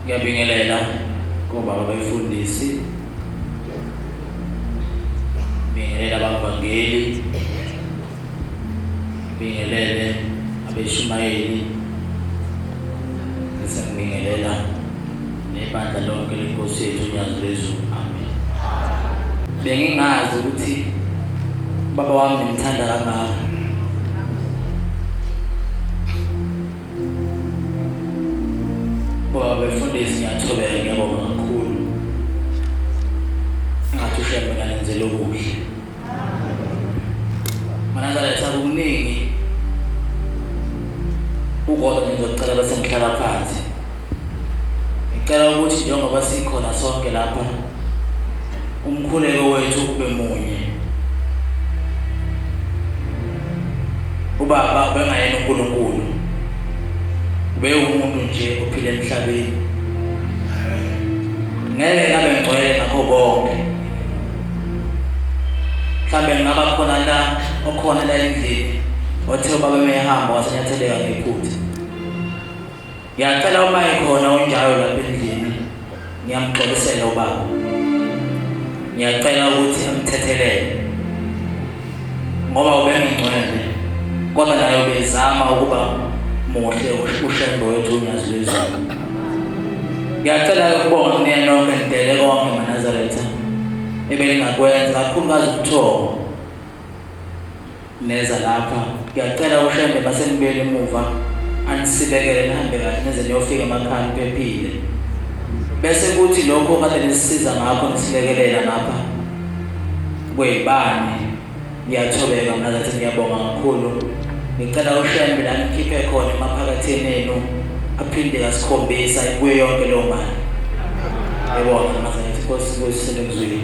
Ngiyabingelela kobaba befundisi, bingelela abavangeli, bingelele abeshumayeli, bese ngibingelela nebandla lonke lenkosi yethu uNyazi lwezulu. Amen. Bengingazi ukuthi baba wami ngimthanda kangaka. Baba befundisi, ngiyathobeka, ngiyabonga kakhulu. Ngathi ushembe nganenzela okuhle. Manazaletha kuningi ukodwa ngizocela bese ngihlala phansi. Ngicela ukuthi njengoba sikhona sonke lapha, umkhuleko wethu kube munye. Ubaba bengayena uNkulunkulu, ube umuntu nje ophila emhlabeni. Ngeke ngabe ngcwele ngakho bonke. Mhlawumbe ngaba khona la okhona la endlini othe ubaba mehamba wasenyatheleka ngephutha. Ngiyacela uma ekhona onjalo lapha endlini, ngiyamxolisela ubaba. Ngiyacela ukuthi amthethelele ngoba ubengingcwele, kodwa naye ubezama ukuba muhle ushembe wethu uNyazi lwezulu. Ngiyacela ukubonga kunina nonke nidele konke eManazaretha ebelingakwenza, kakhulukazi ubuthongo neza lapha. Ngiyacela ushembe base nibuyele emuva, anisibekele nihambe kahle nize niyofika emakhaya niphephile. Bese kuthi lokho kade nisisiza ngakho nisilekelela ngapha kwey'bani, ngiyathobeka Manazaretha, ngiyabonga kakhulu. Ngicela ushembe la nikhiphe khona emaphakatheni enu, aphinde kasikhombisa kuyo yonke leyo mali. Yebo Manazaretha, Nkosi kusele kuzwini.